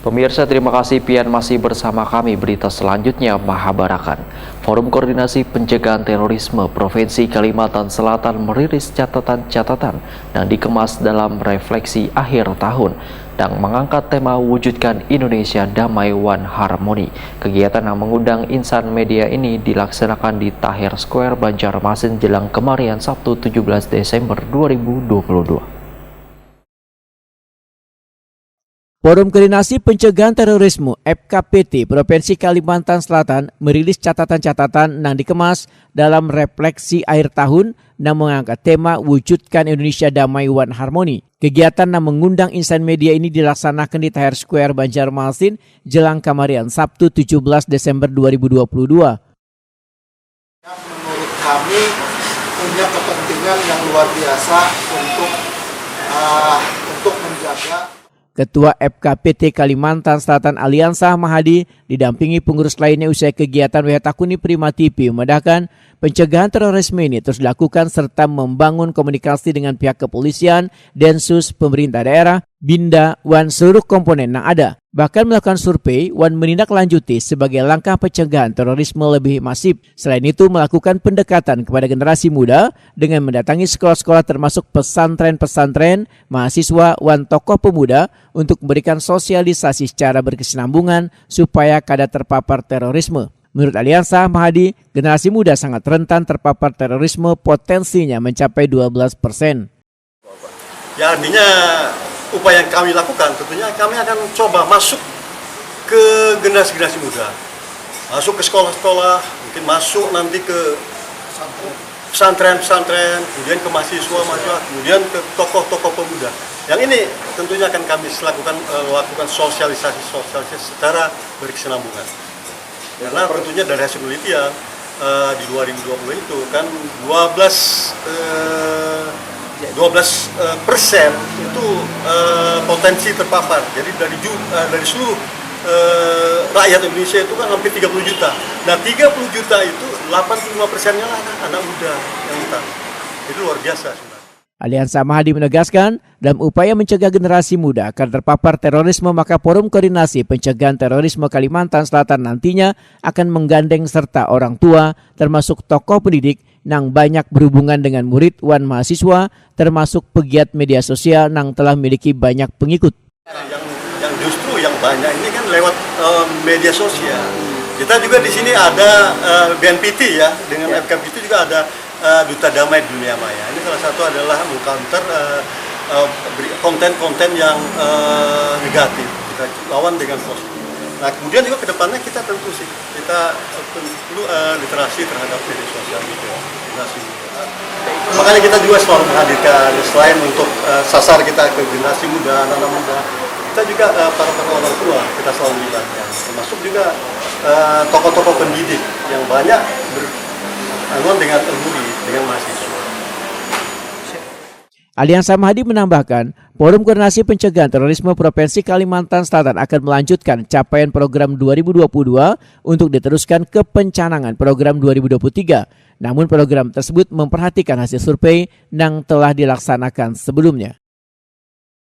Pemirsa, terima kasih Pian masih bersama kami. Berita selanjutnya, Mahabarakan. Forum Koordinasi Pencegahan Terorisme Provinsi Kalimantan Selatan merilis catatan-catatan yang dikemas dalam refleksi akhir tahun dan mengangkat tema wujudkan Indonesia Damai One Harmony. Kegiatan yang mengundang insan media ini dilaksanakan di Tahir Square, Banjarmasin jelang kemarin Sabtu 17 Desember 2022. Forum Koordinasi Pencegahan Terorisme FKPT Provinsi Kalimantan Selatan merilis catatan-catatan yang dikemas dalam refleksi akhir tahun yang mengangkat tema wujudkan Indonesia Damai One Harmony. Kegiatan yang mengundang insan media ini dilaksanakan di Tahir Square, Banjarmasin jelang kemarin Sabtu 17 Desember 2022. Menurut kami punya kepentingan yang luar biasa untuk menjaga. Ketua FKPT Kalimantan Selatan Aliansa Mahadi didampingi pengurus lainnya usai kegiatan Wehatakuni Prima TV memandangkan pencegahan terorisme ini terus dilakukan serta membangun komunikasi dengan pihak kepolisian, Densus, pemerintah daerah, Binda, dan seluruh komponen yang ada. Bahkan melakukan survei dan menindaklanjuti sebagai langkah pencegahan terorisme lebih masif. Selain itu melakukan pendekatan kepada generasi muda dengan mendatangi sekolah-sekolah termasuk pesantren-pesantren, mahasiswa, dan tokoh pemuda untuk memberikan sosialisasi secara berkesinambungan supaya kada terpapar terorisme. Menurut Aliansa Mahadi, generasi muda sangat rentan terpapar terorisme, potensinya mencapai 12%. Ya, artinya upaya yang kami lakukan tentunya kami akan coba masuk ke generasi-generasi muda, masuk ke sekolah-sekolah, mungkin masuk nanti ke pesantren-pesantren, kemudian ke mahasiswa-mahasiswa, kemudian ke tokoh-tokoh pemuda. Yang ini tentunya akan kami lakukan sosialisasi secara berkesinambungan. Karena tentunya dari hasil penelitian di 2020 itu kan 12% itu potensi terpapar. Jadi dari seluruh rakyat Indonesia itu kan hampir 30 juta. Nah 30 juta itu 85%-nya lah anak muda yang rentan. Itu luar biasa. Aliansa Mahadi menegaskan, dalam upaya mencegah generasi muda akan terpapar terorisme, maka Forum Koordinasi Pencegahan Terorisme Kalimantan Selatan nantinya akan menggandeng serta orang tua, termasuk tokoh pendidik yang banyak berhubungan dengan murid wan mahasiswa, termasuk pegiat media sosial yang telah memiliki banyak pengikut. Yang justru yang banyak ini kan lewat media sosial. Kita juga di sini ada BNPT ya, dengan FKPT juga ada Duta Damai Dunia Maya. Ini salah satu adalah mengcounter konten-konten yang negatif. Kita lawan dengan positif. Nah kemudian juga kedepannya kita tentu perlu literasi terhadap media sosial media. Makanya kita juga selalu menghadirkan selain untuk sasar kita ke generasi muda, anak-anak muda, kita juga para orang tua kita selalu melibatkan, termasuk juga tokoh-tokoh pendidik yang banyak dengan murid, dengan mahasiswa. Aliansa Mahadi menambahkan, Forum Koordinasi Pencegahan Terorisme Provinsi Kalimantan Selatan akan melanjutkan capaian program 2022 untuk diteruskan ke pencanangan program 2023. Namun program tersebut memperhatikan hasil survei yang telah dilaksanakan sebelumnya.